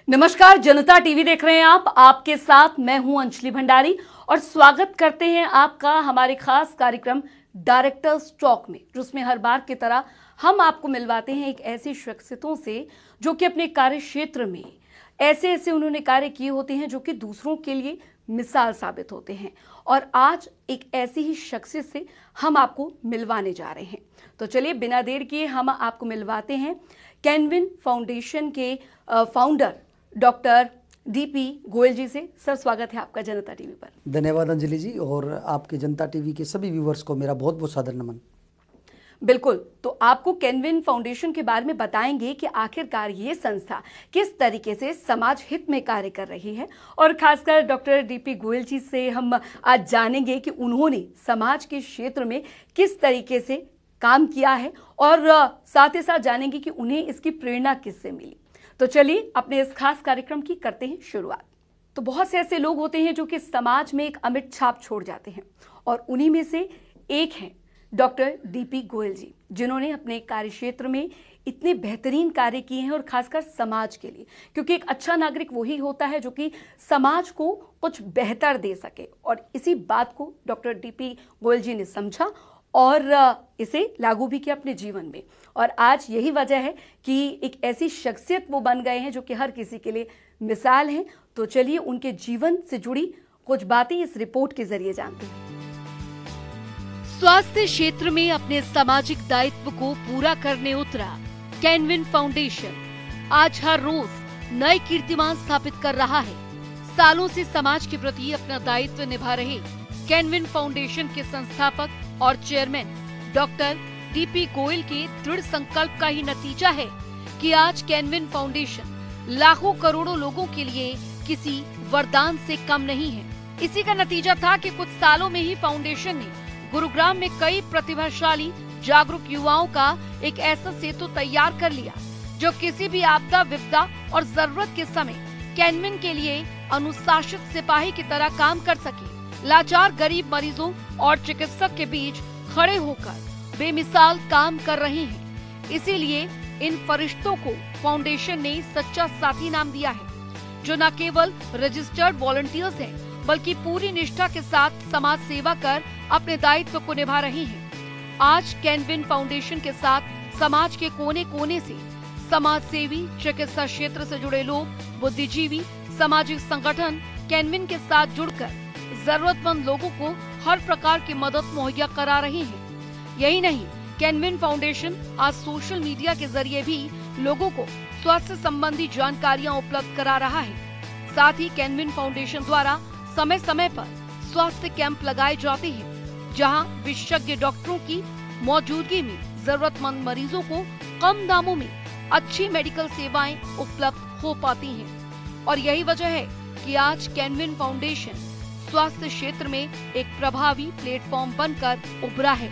नमस्कार, जनता टीवी देख रहे हैं आप। आपके साथ मैं हूं अंजलि भंडारी और स्वागत करते हैं आपका हमारे खास कार्यक्रम डायरेक्टर्स टॉक में, जिसमें हर बार की तरह हम आपको मिलवाते हैं एक ऐसी शख्सियतों से जो कि अपने कार्य क्षेत्र में ऐसे ऐसे उन्होंने कार्य किए होते हैं जो कि दूसरों के लिए मिसाल साबित होते हैं। और आज एक ऐसी ही शख्सियत से हम आपको मिलवाने जा रहे हैं। तो चलिए बिना देर किए हम आपको मिलवाते हैं कैनविन फाउंडेशन के फाउंडर डॉक्टर डीपी गोयल जी से। सर, स्वागत है आपका जनता टीवी पर। धन्यवाद अंजलि जी, और आपके जनता टीवी के सभी व्यूवर्स को मेरा बहुत बहुत सादर नमन। बिल्कुल, तो आपको कैनविन फाउंडेशन के बारे में बताएंगे कि आखिरकार ये संस्था किस तरीके से समाज हित में कार्य कर रही है, और खासकर डॉक्टर डीपी गोयल जी से हम आज जानेंगे कि उन्होंने समाज के क्षेत्र में किस तरीके से काम किया है, और साथ ही साथ जानेंगे कि उन्हें इसकी प्रेरणा किससे मिली। तो चलिए अपने इस खास कार्यक्रम की करते हैं शुरुआत। तो बहुत से ऐसे लोग होते हैं जो कि समाज में एक अमिट छाप छोड़ जाते हैं, और उन्हीं में से एक हैं डॉक्टर डीपी गोयल जी, जिन्होंने अपने कार्य क्षेत्र में इतने बेहतरीन कार्य किए हैं, और खासकर समाज के लिए, क्योंकि एक अच्छा नागरिक वही होता है जो कि समाज को कुछ बेहतर दे सके। और इसी बात को डॉक्टर डीपी गोयल जी ने समझा और इसे लागू भी किया अपने जीवन में। और आज यही वजह है कि एक ऐसी शख्सियत वो बन गए हैं जो कि हर किसी के लिए मिसाल हैं। तो चलिए उनके जीवन से जुड़ी कुछ बातें इस रिपोर्ट के जरिए जानते हैं। स्वास्थ्य क्षेत्र में अपने सामाजिक दायित्व को पूरा करने उतरा कैनविन फाउंडेशन आज हर रोज नए कीर्तिमान स्थापित कर रहा है। सालों से समाज के प्रति अपना दायित्व निभा रहे कैनविन फाउंडेशन के संस्थापक और चेयरमैन डॉक्टर डीपी गोयल के दृढ़ संकल्प का ही नतीजा है कि आज कैनविन फाउंडेशन लाखों करोड़ों लोगों के लिए किसी वरदान से कम नहीं है। इसी का नतीजा था कि कुछ सालों में ही फाउंडेशन ने गुरुग्राम में कई प्रतिभाशाली जागरूक युवाओं का एक ऐसा सेतु तैयार कर लिया जो किसी भी आपदा विपदा और जरूरत के समय कैनविन के लिए अनुशासित सिपाही की तरह काम कर सके। लाचार गरीब मरीजों और चिकित्सक के बीच खड़े होकर बेमिसाल काम कर रहे हैं। इसीलिए इन फरिश्तों को फाउंडेशन ने सच्चा साथी नाम दिया है, जो न केवल रजिस्टर्ड वॉलंटियर्स हैं, बल्कि पूरी निष्ठा के साथ समाज सेवा कर अपने दायित्व को निभा रहे हैं। आज कैनविन फाउंडेशन के साथ समाज के कोने कोने से समाज सेवी, चिकित्सा क्षेत्र से जुड़े लोग, बुद्धिजीवी, सामाजिक संगठन कैनविन के साथ जुड़कर जरूरतमंद लोगों को हर प्रकार की मदद मुहैया करा रहे हैं। यही नहीं, कैनविन फाउंडेशन आज सोशल मीडिया के जरिए भी लोगों को स्वास्थ्य संबंधी जानकारियां उपलब्ध करा रहा है। साथ ही कैनविन फाउंडेशन द्वारा समय समय पर स्वास्थ्य कैंप लगाए जाते हैं, जहां विशेषज्ञ डॉक्टरों की मौजूदगी में जरूरतमंद मरीजों को कम दामों में अच्छी मेडिकल सेवाएं उपलब्ध हो पाती हैं। और यही वजह है कि आज कैनविन फाउंडेशन स्वास्थ्य क्षेत्र में एक प्रभावी प्लेटफॉर्म बनकर उभरा है।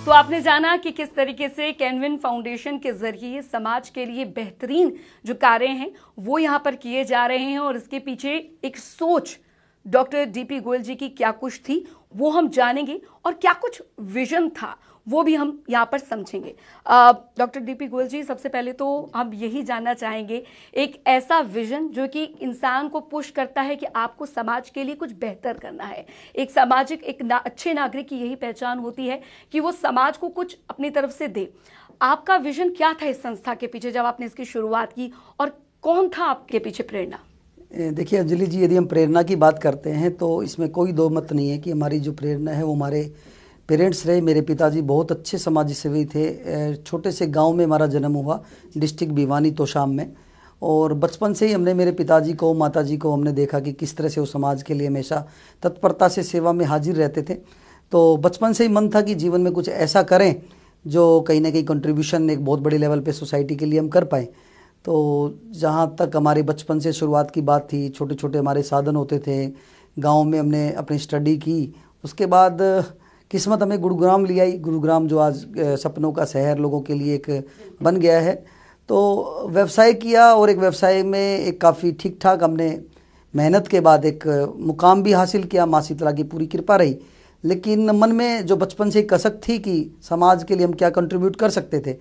तो आपने जाना कि किस तरीके से कैनविन फाउंडेशन के जरिए समाज के लिए बेहतरीन जो कार्य हैं वो यहाँ पर किए जा रहे हैं, और इसके पीछे एक सोच डॉक्टर डीपी गोयल जी की क्या कुछ थी वो हम जानेंगे, और क्या कुछ विजन था वो भी हम यहाँ पर समझेंगे। डॉक्टर डीपी गोयल जी, सबसे पहले तो हम यही जानना चाहेंगे, एक ऐसा विजन जो कि इंसान को पुश करता है कि आपको समाज के लिए कुछ बेहतर करना है। एक सामाजिक अच्छे नागरिक की यही पहचान होती है कि वो समाज को कुछ अपनी तरफ से दे। आपका विजन क्या था इस संस्था के पीछे जब आपने इसकी शुरुआत की, और कौन था आपके पीछे प्रेरणा? देखिए अंजलि जी, यदि हम प्रेरणा की बात करते हैं तो इसमें कोई दो मत नहीं है कि हमारी जो प्रेरणा है वो हमारे पेरेंट्स रहे। मेरे पिताजी बहुत अच्छे समाज सेवी थे। छोटे से गांव में हमारा जन्म हुआ, डिस्ट्रिक्ट भिवानी तोशाम में, और बचपन से ही हमने मेरे पिताजी को, माताजी को हमने देखा कि किस तरह से वो समाज के लिए हमेशा तत्परता से सेवा में हाजिर रहते थे। तो बचपन से ही मन था कि जीवन में कुछ ऐसा करें जो कहीं ना कहीं कंट्रीब्यूशन एक बहुत बड़े लेवल पे सोसाइटी के लिए हम कर पाएँ। तो जहाँ तक हमारे बचपन से शुरुआत की बात थी, छोटे छोटे हमारे साधन होते थे। गाँव में हमने अपनी स्टडी की, उसके बाद किस्मत हमें गुरुग्राम ले आई। गुरुग्राम जो आज सपनों का शहर लोगों के लिए एक बन गया है। तो व्यवसाय किया, और एक व्यवसाय में एक काफ़ी ठीक ठाक हमने मेहनत के बाद एक मुकाम भी हासिल किया। माँ शीतला की पूरी कृपा रही। लेकिन मन में जो बचपन से कसक थी कि समाज के लिए हम क्या कंट्रीब्यूट कर सकते थे,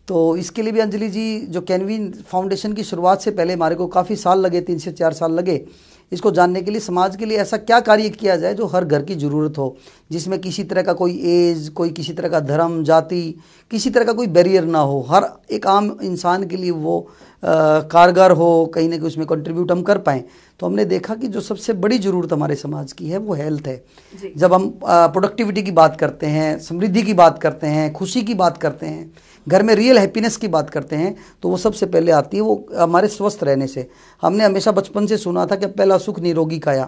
तो इसके लिए भी अंजलि जी, जो कैनविन फाउंडेशन की शुरुआत से पहले हमारे को काफ़ी साल लगे, 3 से 4 साल लगे इसको जानने के लिए समाज के लिए ऐसा क्या कार्य किया जाए जो हर घर की ज़रूरत हो, जिसमें किसी तरह का कोई एज, कोई किसी तरह का धर्म, जाति, किसी तरह का कोई बैरियर ना हो, हर एक आम इंसान के लिए वो कारगर हो, कहीं ना कहीं उसमें कंट्रीब्यूट हम कर पाएँ। तो हमने देखा कि जो सबसे बड़ी ज़रूरत हमारे समाज की है वो हेल्थ है। जब हम प्रोडक्टिविटी की बात करते हैं, समृद्धि की बात करते हैं, खुशी की बात करते हैं, घर में रियल हैप्पीनेस की बात करते हैं, तो वो सबसे पहले आती है वो हमारे स्वस्थ रहने से। हमने हमेशा बचपन से सुना था कि पहला सुख निरोगी काया,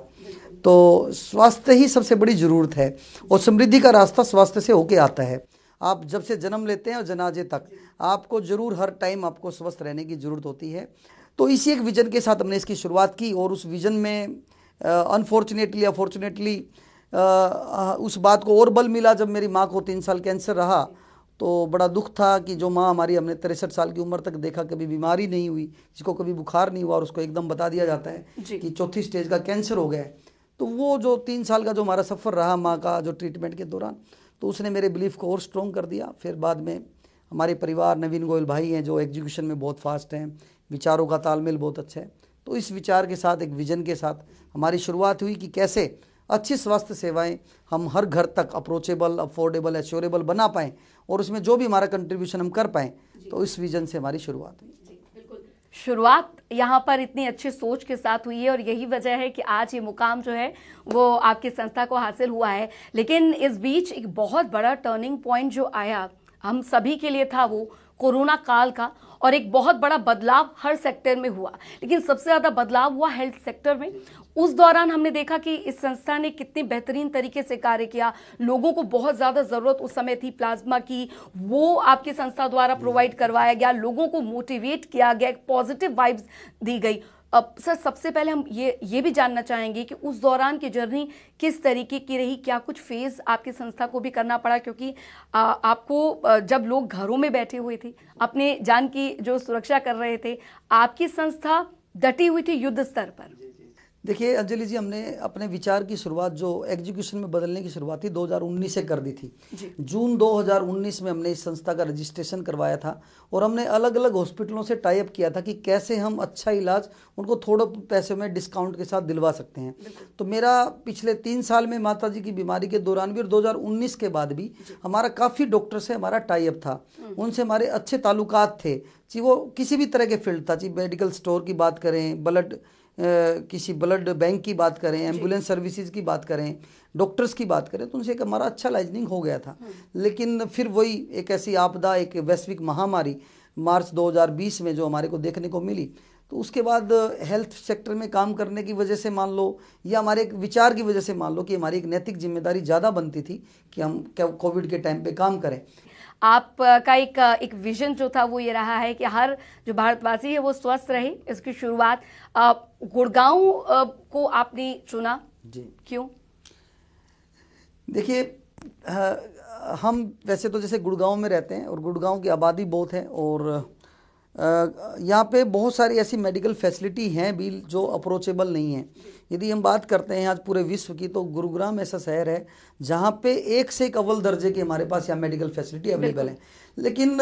तो स्वास्थ्य ही सबसे बड़ी ज़रूरत है और समृद्धि का रास्ता स्वास्थ्य से होके आता है। आप जब से जन्म लेते हैं और जनाजे तक आपको ज़रूर हर टाइम आपको स्वस्थ रहने की ज़रूरत होती है। तो इसी एक विज़न के साथ हमने इसकी शुरुआत की और उस विज़न में अनफॉर्चुनेटली अफॉर्चुनेटली उस बात को और बल मिला जब मेरी माँ को 3 साल कैंसर रहा। तो बड़ा दुख था कि जो माँ हमारी, हमने 63 साल की उम्र तक देखा, कभी बीमारी नहीं हुई, जिसको कभी बुखार नहीं हुआ और उसको एकदम बता दिया जाता है कि 4थी स्टेज का कैंसर हो गया है। तो वो जो 3 साल का जो हमारा सफ़र रहा माँ का, जो ट्रीटमेंट के दौरान, तो उसने मेरे बिलीफ को और स्ट्रॉन्ग कर दिया। फिर बाद में हमारे परिवार, नवीन गोयल भाई हैं जो एग्जीक्यूशन में बहुत फास्ट हैं, विचारों का तालमेल बहुत अच्छा है। तो इस विचार के साथ, एक विज़न के साथ हमारी शुरुआत हुई कि कैसे अच्छी स्वास्थ्य सेवाएं हम हर घर तक अप्रोचेबल, अफोर्डेबल, एश्योरेबल बना पाएँ और उसमें जो भी हमारा कंट्रीब्यूशन हम कर पाएँ। तो इस विज़न से हमारी शुरुआत हुई। शुरुआत यहाँ पर इतनी अच्छी सोच के साथ हुई है और यही वजह है कि आज ये मुकाम जो है वो आपकी संस्था को हासिल हुआ है। लेकिन इस बीच एक बहुत बड़ा टर्निंग पॉइंट जो आया हम सभी के लिए था वो कोरोना काल का, और एक बहुत बड़ा बदलाव हर सेक्टर में हुआ, लेकिन सबसे ज़्यादा बदलाव हुआ हेल्थ सेक्टर में। उस दौरान हमने देखा कि इस संस्था ने कितनी बेहतरीन तरीके से कार्य किया। लोगों को बहुत ज़्यादा ज़रूरत उस समय थी प्लाज्मा की, वो आपकी संस्था द्वारा प्रोवाइड करवाया गया, लोगों को मोटिवेट किया गया, एक पॉजिटिव वाइब्स दी गई। अब सर, सबसे पहले हम ये भी जानना चाहेंगे कि उस दौरान की जर्नी किस तरीके की रही, क्या कुछ फेज़ आपकी संस्था को भी करना पड़ा, क्योंकि आपको जब लोग घरों में बैठे हुए थे, अपने जान की जो सुरक्षा कर रहे थे, आपकी संस्था डटी हुई थी युद्ध स्तर पर। देखिए अंजलि जी, हमने अपने विचार की शुरुआत जो एग्जीक्यूशन में बदलने की शुरुआत थी 2019 से कर दी थी। जून 2019 में हमने इस संस्था का रजिस्ट्रेशन करवाया था और हमने अलग अलग हॉस्पिटलों से टाई अप किया था कि कैसे हम अच्छा इलाज उनको थोड़े पैसे में डिस्काउंट के साथ दिलवा सकते हैं। तो मेरा पिछले 3 साल में माता जी की बीमारी के दौरान भी और 2019 के बाद भी हमारा काफ़ी डॉक्टर से हमारा टाई अप था, उनसे हमारे अच्छे ताल्लुकात थे। जी, वो किसी भी तरह के फील्ड था, जी मेडिकल स्टोर की बात करें, किसी ब्लड बैंक की बात करें, एम्बुलेंस सर्विसेज की बात करें, डॉक्टर्स की बात करें, तो उनसे एक हमारा अच्छा लाइजनिंग हो गया था। लेकिन फिर वही एक ऐसी आपदा, एक वैश्विक महामारी मार्च 2020 में जो हमारे को देखने को मिली, तो उसके बाद हेल्थ सेक्टर में काम करने की वजह से मान लो, या हमारे एक विचार की वजह से मान लो कि हमारी एक नैतिक जिम्मेदारी ज़्यादा बनती थी कि हम क्या कोविड के टाइम पे काम करें। आपका एक विजन जो था वो ये रहा है कि हर जो भारतवासी है वो स्वस्थ रहे। इसकी शुरुआत गुड़गांव को आपने चुना जी, क्यों? देखिए, हम वैसे तो जैसे गुड़गांव में रहते हैं और गुड़गांव की आबादी बहुत है और यहाँ पे बहुत सारी ऐसी मेडिकल फैसिलिटी हैं भी जो अप्रोचेबल नहीं है। यदि हम बात करते हैं आज पूरे विश्व की, तो गुरुग्राम ऐसा शहर है जहाँ पे एक से एक अव्वल दर्जे की हमारे पास यहाँ मेडिकल फैसिलिटी अवेलेबल है। लेकिन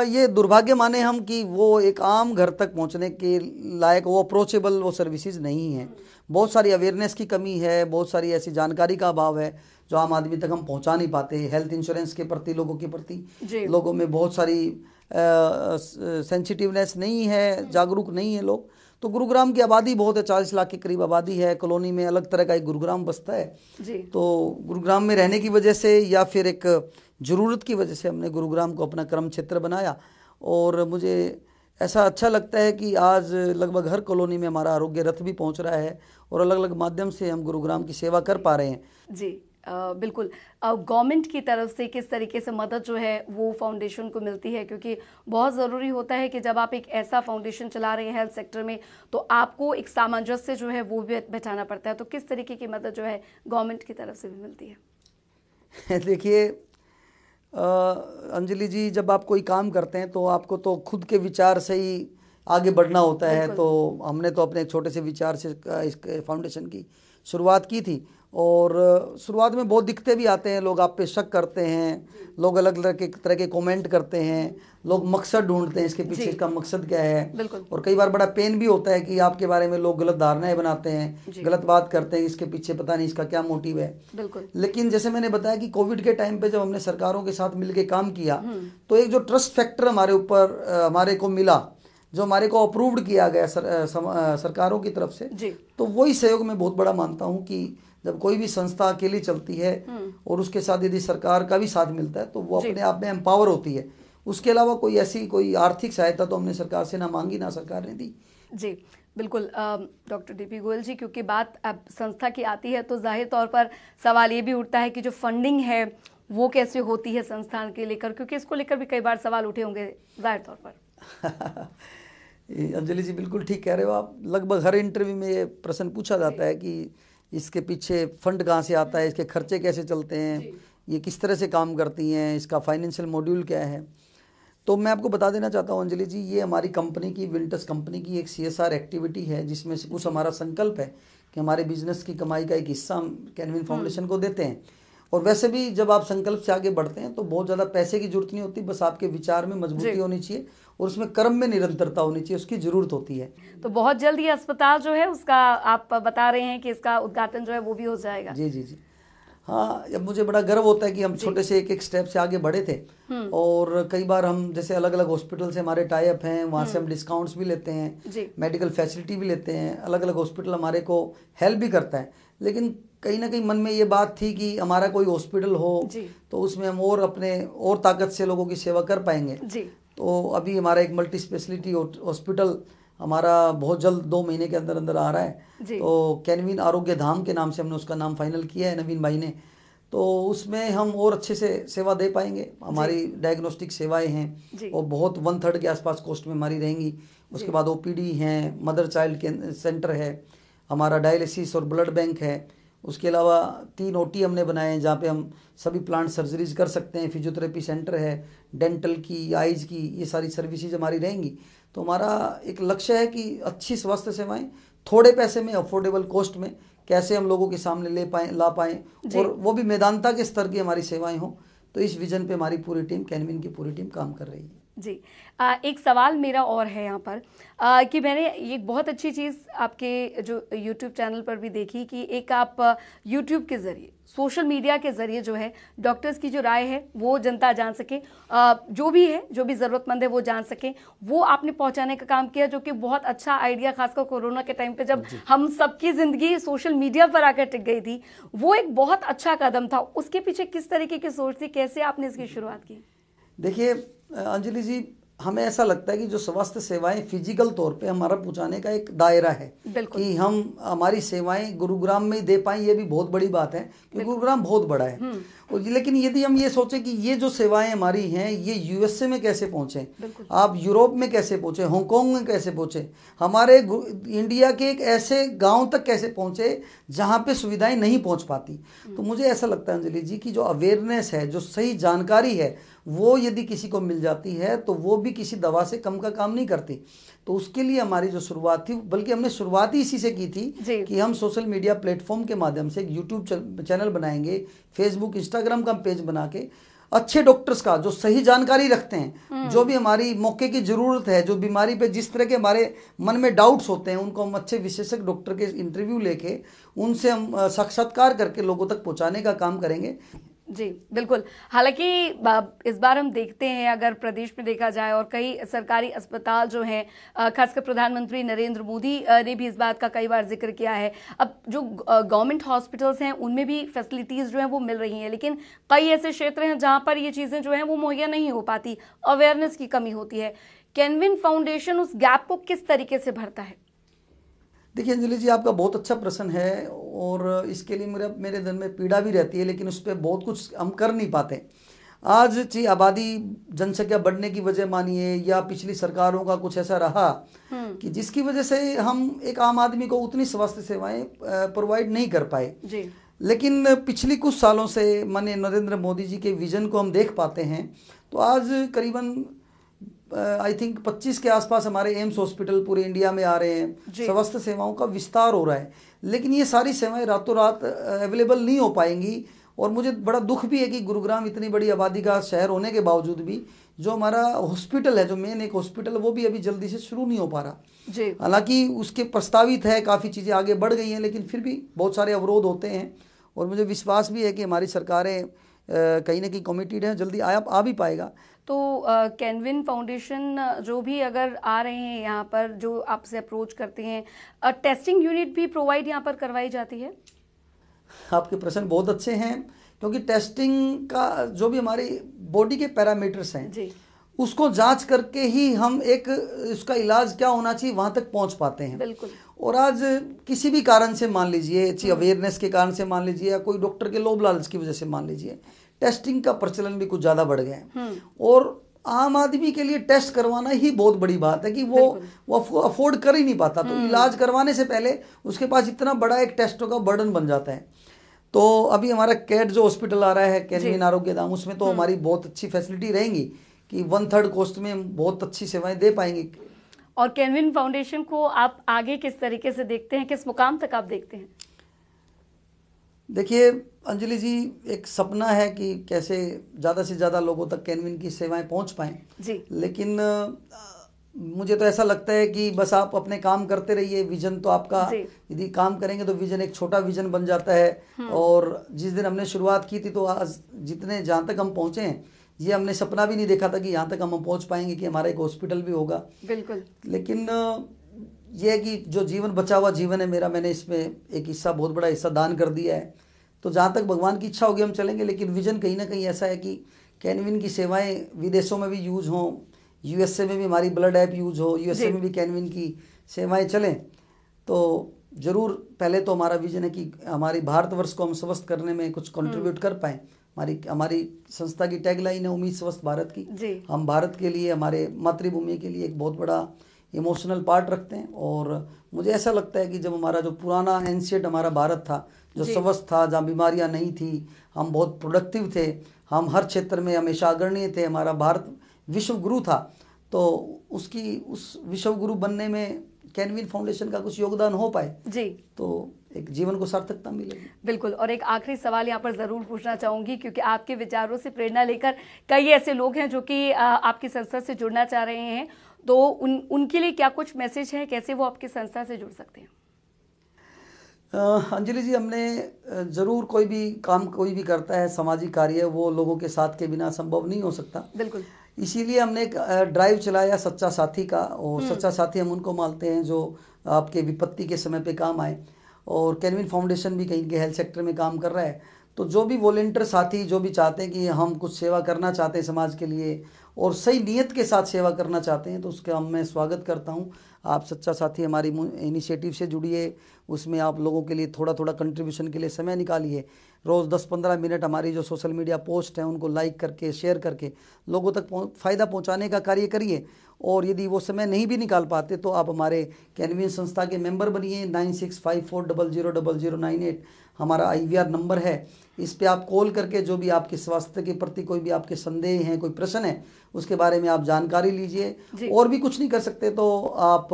ये दुर्भाग्य माने हम कि वो एक आम घर तक पहुँचने के लायक वो अप्रोचेबल वो सर्विसेज नहीं है। बहुत सारी अवेयरनेस की कमी है, बहुत सारी ऐसी जानकारी का अभाव है जो आम आदमी तक हम पहुँचा नहीं पाते। हेल्थ इंश्योरेंस के प्रति लोगों के प्रति लोगों में बहुत सारी सेंसिटिवनेस नहीं है, जागरूक नहीं है लोग। तो गुरुग्राम की आबादी बहुत है, 40 लाख के करीब आबादी है। कॉलोनी में अलग तरह का एक गुरुग्राम बसता है जी। तो गुरुग्राम में रहने की वजह से या फिर एक ज़रूरत की वजह से हमने गुरुग्राम को अपना कर्म क्षेत्र बनाया और मुझे ऐसा अच्छा लगता है कि आज लगभग हर कॉलोनी में हमारा आरोग्य रथ भी पहुंच रहा है और अलग अलग माध्यम से हम गुरुग्राम की सेवा कर पा रहे हैं जी। बिल्कुल। गवर्नमेंट की तरफ से किस तरीके से मदद जो है वो फाउंडेशन को मिलती है, क्योंकि बहुत ज़रूरी होता है कि जब आप एक ऐसा फाउंडेशन चला रहे हैं हेल्थ सेक्टर में तो आपको एक सामंजस्य जो है वो भी बैठाना पड़ता है। तो किस तरीके की मदद जो है गवर्नमेंट की तरफ से भी मिलती है? देखिए अंजलि जी, जब आप कोई काम करते हैं तो आपको तो खुद के विचार से ही आगे बढ़ना होता है। तो हमने तो अपने छोटे से विचार से इस फाउंडेशन की शुरुआत की थी और शुरुआत में बहुत दिक्कतें भी आते हैं, लोग आप पे शक करते हैं, लोग अलग अलग तरह के कमेंट करते हैं, लोग मकसद ढूंढते हैं इसके पीछे इसका मकसद क्या है। और कई बार बड़ा पेन भी होता है कि आपके बारे में लोग गलत धारणाएं बनाते हैं, गलत बात करते हैं, इसके पीछे पता नहीं इसका क्या मोटिव है। लेकिन जैसे मैंने बताया कि कोविड के टाइम पे जब हमने सरकारों के साथ मिलकर काम किया तो एक जो ट्रस्ट फैक्टर हमारे ऊपर हमारे को मिला, जो हमारे को अप्रूव्ड किया गया सरकारों की तरफ से, तो वही सहयोग मैं बहुत बड़ा मानता हूँ कि जब कोई भी संस्था अकेली चलती है और उसके साथ यदि सरकार का भी साथ मिलता है तो वो अपने आप में एम्पावर होती है। उसके अलावा कोई आर्थिक सहायता तो हमने सरकार से ना मांगी ना सरकार ने दी। जी बिल्कुल डॉक्टर डीपी गोयल जी, क्योंकि बात अब संस्था की आती है तो जाहिर तौर पर सवाल ये भी उठता है कि जो फंडिंग है वो कैसे होती है संस्थान के लेकर, क्योंकि इसको लेकर भी कई बार सवाल उठे होंगे जाहिर तौर पर। अंजलि जी बिल्कुल ठीक कह रहे हो आप। लगभग हर इंटरव्यू में ये प्रश्न पूछा जाता है कि इसके पीछे फंड कहाँ से आता है, इसके खर्चे कैसे चलते हैं, ये किस तरह से काम करती हैं, इसका फाइनेंशियल मॉड्यूल क्या है। तो मैं आपको बता देना चाहता हूँ अंजलि जी, ये हमारी कंपनी की विंटस कंपनी की एक CSR एक्टिविटी है जिसमें से कुछ हमारा संकल्प है कि हमारे बिजनेस की कमाई का एक हिस्सा हम कैनविन फाउंडेशन को देते हैं। और वैसे भी जब आप संकल्प से आगे बढ़ते हैं तो बहुत ज़्यादा पैसे की जरूरत नहीं होती, बस आपके विचार में मजबूती होनी चाहिए और उसमें कर्म में निरंतरता होनी चाहिए, उसकी जरूरत होती है। तो बहुत जल्द ये अस्पताल जो है उसका आप बता रहे हैं कि इसका उद्घाटन जो है वो भी हो जाएगा। जी जी जी हाँ, अब मुझे बड़ा गर्व होता है कि हम छोटे से एक स्टेप से आगे बढ़े थे। और कई बार हम जैसे अलग अलग हॉस्पिटल से हमारे टाई अप हैं, वहाँ से हम डिस्काउंट्स भी लेते हैं, मेडिकल फैसिलिटी भी लेते हैं, अलग अलग हॉस्पिटल हमारे को हेल्प भी करता है। लेकिन कहीं ना कहीं मन में ये बात थी कि हमारा कोई हॉस्पिटल हो तो उसमें हम और ताकत से लोगों की सेवा कर पाएंगे। तो अभी हमारा एक मल्टी स्पेशलिटी हॉस्पिटल हमारा बहुत जल्द 2 महीने के अंदर अंदर आ रहा है। तो कैनविन आरोग्य धाम के नाम से हमने उसका नाम फाइनल किया है नवीन भाई ने। तो उसमें हम और अच्छे से सेवा दे पाएंगे। हमारी डायग्नोस्टिक सेवाएं हैं और बहुत 1/3 के आसपास कॉस्ट में हमारी रहेंगी। उसके बाद OPD हैं, मदर चाइल्ड सेंटर है, हमारा डायलिसिस और ब्लड बैंक है। उसके अलावा 3 OT हमने बनाए हैं जहाँ पे हम सभी प्लांट सर्जरीज कर सकते हैं, फिजियोथेरेपी सेंटर है, डेंटल की, आइज की, ये सारी सर्विसेज हमारी रहेंगी। तो हमारा एक लक्ष्य है कि अच्छी स्वास्थ्य सेवाएं थोड़े पैसे में, अफोर्डेबल कॉस्ट में कैसे हम लोगों के सामने ला पाएं और वो भी मैदानता के स्तर की हमारी सेवाएं हों। तो इस विजन पे हमारी पूरी टीम, कैनविन की पूरी टीम काम कर रही है। जी एक सवाल मेरा और है यहाँ पर कि मैंने एक बहुत अच्छी चीज़ आपके जो YouTube चैनल पर भी देखी कि एक आप YouTube के ज़रिए, सोशल मीडिया के ज़रिए जो है डॉक्टर्स की जो राय है वो जनता जान सके, जो भी है, जो भी ज़रूरतमंद है वो जान सके, वो आपने पहुँचाने का काम किया, जो कि बहुत अच्छा आइडिया, खासकर कोरोना के टाइम पे जब हम सबकी ज़िंदगी सोशल मीडिया पर आकर टिक गई थी, वो एक बहुत अच्छा कदम था। उसके पीछे किस तरीके की सोच थी, कैसे आपने इसकी शुरुआत की? देखिए अंजलि जी, हमें ऐसा लगता है कि जो स्वास्थ्य सेवाएं फिजिकल तौर पे हमारा पहुंचाने का एक दायरा है कि हम हमारी सेवाएं गुरुग्राम में ही दे पाएं, ये भी बहुत बड़ी बात है क्योंकि गुरुग्राम बहुत बड़ा है। और लेकिन यदि हम ये सोचें कि ये जो सेवाएं हमारी हैं ये USA में कैसे पहुंचे, आप यूरोप में कैसे पहुंचे, हांगकांग में कैसे पहुंचे, हमारे इंडिया के एक ऐसे गांव तक कैसे पहुंचे जहां पे सुविधाएं नहीं पहुंच पाती। तो मुझे ऐसा लगता है अंजलि जी कि जो अवेयरनेस है, जो सही जानकारी है, वो यदि किसी को मिल जाती है तो वो भी किसी दवा से कम का काम नहीं करती। तो उसके लिए हमारी जो शुरुआत थी, बल्कि हमने शुरुआत ही इसी से की थी कि हम सोशल मीडिया प्लेटफॉर्म के माध्यम से एक YouTube चैनल बनाएंगे, फेसबुक, इंस्टाग्राम का पेज बना के अच्छे डॉक्टर्स का जो सही जानकारी रखते हैं, जो भी हमारी मौके की जरूरत है, जो बीमारी पे जिस तरह के हमारे मन में डाउट्स होते हैं, उनको हम अच्छे विशेषज्ञ डॉक्टर के इंटरव्यू लेके उनसे हम साक्षात्कार करके लोगों तक पहुंचाने का काम करेंगे। जी बिल्कुल। हालांकि इस बार हम देखते हैं, अगर प्रदेश में देखा जाए और कई सरकारी अस्पताल जो हैं, खासकर प्रधानमंत्री नरेंद्र मोदी ने भी इस बात का कई बार जिक्र किया है, अब जो गवर्नमेंट हॉस्पिटल्स हैं उनमें भी फैसिलिटीज़ जो हैं वो मिल रही हैं, लेकिन कई ऐसे क्षेत्र हैं जहां पर ये चीज़ें जो हैं वो मुहैया नहीं हो पाती, अवेयरनेस की कमी होती है। कैनविन फाउंडेशन उस गैप को किस तरीके से भरता है? देखिए अंजलि जी, आपका बहुत अच्छा प्रश्न है और इसके लिए मेरे दिल में पीड़ा भी रहती है, लेकिन उस पर बहुत कुछ हम कर नहीं पाते। आज जी आबादी, जनसंख्या बढ़ने की वजह मानिए या पिछली सरकारों का कुछ ऐसा रहा कि जिसकी वजह से हम एक आम आदमी को उतनी स्वास्थ्य सेवाएं प्रोवाइड नहीं कर पाए। लेकिन पिछली कुछ सालों से माननीय नरेंद्र मोदी जी के विजन को हम देख पाते हैं। तो आज करीबन आई थिंक 25 के आसपास हमारे एम्स हॉस्पिटल पूरे इंडिया में आ रहे हैं। स्वास्थ्य सेवाओं का विस्तार हो रहा है, लेकिन ये सारी सेवाएं रातों रात अवेलेबल नहीं हो पाएंगी। और मुझे बड़ा दुख भी है कि गुरुग्राम इतनी बड़ी आबादी का शहर होने के बावजूद भी जो हमारा हॉस्पिटल है, जो मेन एक हॉस्पिटल, वो भी अभी जल्दी से शुरू नहीं हो पा रहा। हालांकि उसके प्रस्तावित है, काफ़ी चीज़ें आगे बढ़ गई हैं, लेकिन फिर भी बहुत सारे अवरोध होते हैं। और मुझे विश्वास भी है कि हमारी सरकारें कहीं ना कहीं कमिटेड हैं, जल्दी आ भी पाएगा। तो कैनविन फाउंडेशन जो भी अगर आ रहे हैं यहाँ पर, जो आपसे अप्रोच करते हैं, टेस्टिंग यूनिट भी प्रोवाइड यहाँ पर करवाई जाती है? आपके प्रश्न बहुत अच्छे हैं, क्योंकि टेस्टिंग का जो भी हमारी बॉडी के पैरामीटर्स हैं जी, उसको जांच करके ही हम एक उसका इलाज क्या होना चाहिए वहां तक पहुंच पाते हैं। बिल्कुल। और आज किसी भी कारण से मान लीजिए, अवेयरनेस के कारण से मान लीजिए, या कोई डॉक्टर के लोभ लालच की वजह से मान लीजिए, टेस्टिंग का प्रचलन भी कुछ ज़्यादा बढ़ गया है। और आम आदमी के लिए टेस्ट करवाना ही बहुत बड़ी बात है कि वो अफोर्ड कर ही नहीं पाता। तो इलाज करवाने से पहले उसके पास इतना बड़ा एक टेस्टों का बर्डन बन जाता है। तो अभी हमारा कैट जो हॉस्पिटल आ रहा है, कैनविन आरोग्य धाम, उसमें तो हमारी बहुत अच्छी फैसिलिटी रहेंगी कि 1/3 कॉस्ट में बहुत अच्छी सेवाएं दे पाएंगे। और कैनविन फाउंडेशन को आप आगे किस तरीके से देखते हैं, किस मुकाम तक आप देखते हैं? देखिए अंजलि जी, एक सपना है कि कैसे ज़्यादा से ज़्यादा लोगों तक कैनविन की सेवाएं पहुंच पाएं जी। लेकिन मुझे तो ऐसा लगता है कि बस आप अपने काम करते रहिए। विजन तो आपका, यदि काम करेंगे तो विजन एक छोटा विजन बन जाता है। और जिस दिन हमने शुरुआत की थी, तो आज जितने जहाँ तक हम पहुँचे हैं, ये हमने सपना भी नहीं देखा था कि यहाँ तक हम पहुँच पाएंगे कि हमारा एक हॉस्पिटल भी होगा। बिल्कुल। लेकिन ये है कि जो जीवन बचा हुआ जीवन है मेरा, मैंने इसमें एक हिस्सा, बहुत बड़ा हिस्सा दान कर दिया है। तो जहाँ तक भगवान की इच्छा होगी हम चलेंगे। लेकिन विजन कहीं ना कहीं ऐसा है कि कैनविन की सेवाएं विदेशों में भी यूज हों, यूएसए में भी हमारी ब्लड ऐप यूज हो, यूएसए में भी कैनविन की सेवाएं चलें। तो ज़रूर पहले तो हमारा विजन है कि हमारी भारतवर्ष को हम स्वस्थ करने में कुछ कंट्रीब्यूट कर पाएँ। हमारी संस्था की टैगलाइन है उम्मीद स्वस्थ भारत की। हम भारत के लिए, हमारे मातृभूमि के लिए एक बहुत बड़ा इमोशनल पार्ट रखते हैं। और मुझे ऐसा लगता है कि जब हमारा जो पुराना एंशिएंट हमारा भारत था, जो स्वस्थ था, जहाँ बीमारियाँ नहीं थी, हम बहुत प्रोडक्टिव थे, हम हर क्षेत्र में हमेशा अग्रणीय थे, हमारा भारत विश्व गुरु था। तो उस विश्व गुरु बनने में कैनविन फाउंडेशन का कुछ योगदान हो पाए जी, तो एक जीवन को सार्थकता मिलेगी। बिल्कुल। और एक आखिरी सवाल यहाँ पर ज़रूर पूछना चाहूँगी, क्योंकि आपके विचारों से प्रेरणा लेकर कई ऐसे लोग हैं जो कि आपकी संस्था से जुड़ना चाह रहे हैं, तो उनके लिए क्या कुछ मैसेज है, कैसे वो आपकी संस्था से जुड़ सकते हैं? अंजलि जी, हमने ज़रूर कोई भी करता है सामाजिक कार्य, वो लोगों के साथ के बिना संभव नहीं हो सकता। बिल्कुल। इसीलिए हमने एक ड्राइव चलाया सच्चा साथी का। और सच्चा साथी हम उनको मानते हैं जो आपके विपत्ति के समय पे काम आए। और कैनविन फाउंडेशन भी कहीं के हेल्थ सेक्टर में काम कर रहा है। तो जो भी वॉलंटियर साथी जो भी चाहते हैं कि हम कुछ सेवा करना चाहते हैं समाज के लिए, और सही नीयत के साथ सेवा करना चाहते हैं, तो उसका मैं स्वागत करता हूं। आप सच्चा साथी हमारी इनिशिएटिव से जुड़िए, उसमें आप लोगों के लिए थोड़ा थोड़ा कंट्रीब्यूशन के लिए समय निकालिए। रोज़ 10-15 मिनट हमारी जो सोशल मीडिया पोस्ट हैं उनको लाइक करके, शेयर करके लोगों तक फ़ायदा पहुंचाने का कार्य करिए। और यदि वो समय नहीं भी निकाल पाते तो आप हमारे कैनविन संस्था के मेंबर बनिए। 9654000098 हमारा IVR नंबर है। इस पे आप कॉल करके जो भी आपके स्वास्थ्य के प्रति कोई भी आपके संदेह हैं, कोई प्रश्न है, उसके बारे में आप जानकारी लीजिए। और भी कुछ नहीं कर सकते तो आप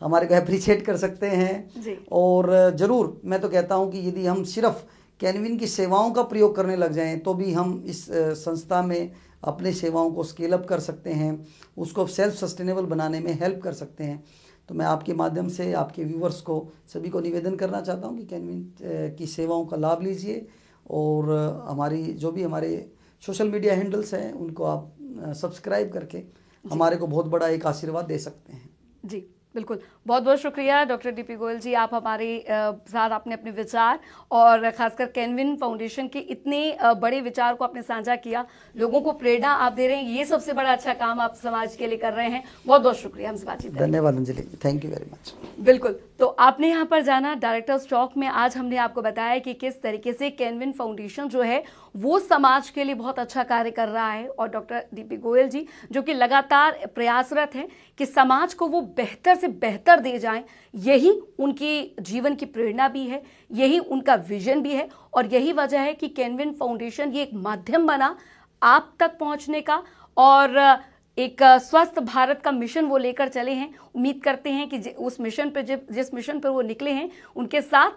हमारे को अप्रिशिएट कर सकते हैं। और ज़रूर मैं तो कहता हूं कि यदि हम सिर्फ कैनविन की सेवाओं का प्रयोग करने लग जाएं तो भी हम इस संस्था में अपनी सेवाओं को स्केल अप कर सकते हैं, उसको सेल्फ सस्टेनेबल बनाने में हेल्प कर सकते हैं। तो मैं आपके माध्यम से आपके व्यूवर्स को सभी को निवेदन करना चाहता हूं कि कैनविन की सेवाओं का लाभ लीजिए। और हमारी जो भी हमारे सोशल मीडिया हैंडल्स हैं उनको आप सब्सक्राइब करके हमारे को बहुत बड़ा एक आशीर्वाद दे सकते हैं। जी बिल्कुल, बहुत बहुत शुक्रिया डॉक्टर DP गोयल जी, आप हमारे साथ आपने अपने विचार और खासकर कैनविन फाउंडेशन के इतने बड़े विचार को आपने साझा किया, लोगों को प्रेरणा आप दे रहे हैं, ये सबसे बड़ा अच्छा काम आप समाज के लिए कर रहे हैं। बहुत बहुत शुक्रिया हमसे बातचीत। धन्यवाद Anjali, thank you very much. बिल्कुल, तो आपने यहाँ पर जाना डायरेक्टर्स टॉक में, आज हमने आपको बताया कि किस तरीके से कैनविन फाउंडेशन जो है वो समाज के लिए बहुत अच्छा कार्य कर रहा है। और डॉक्टर DP गोयल जी जो कि लगातार प्रयासरत हैं कि समाज को वो बेहतर से बेहतर दे जाएं, यही उनकी जीवन की प्रेरणा भी है, यही उनका विजन भी है। और यही वजह है कि कैनविन फाउंडेशन ये एक माध्यम बना आप तक पहुंचने का, और एक स्वस्थ भारत का मिशन वो लेकर चले हैं। उम्मीद करते हैं कि उस मिशन पे जिस मिशन पर वो निकले हैं उनके साथ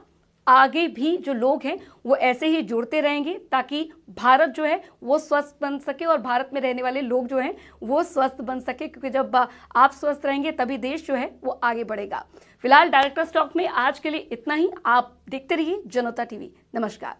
आगे भी जो लोग हैं वो ऐसे ही जुड़ते रहेंगे, ताकि भारत जो है वो स्वस्थ बन सके और भारत में रहने वाले लोग जो हैं वो स्वस्थ बन सके, क्योंकि जब आप स्वस्थ रहेंगे तभी देश जो है वो आगे बढ़ेगा। फिलहाल डायरेक्टर्स टॉक में आज के लिए इतना ही। आप देखते रहिए जनता टीवी। नमस्कार।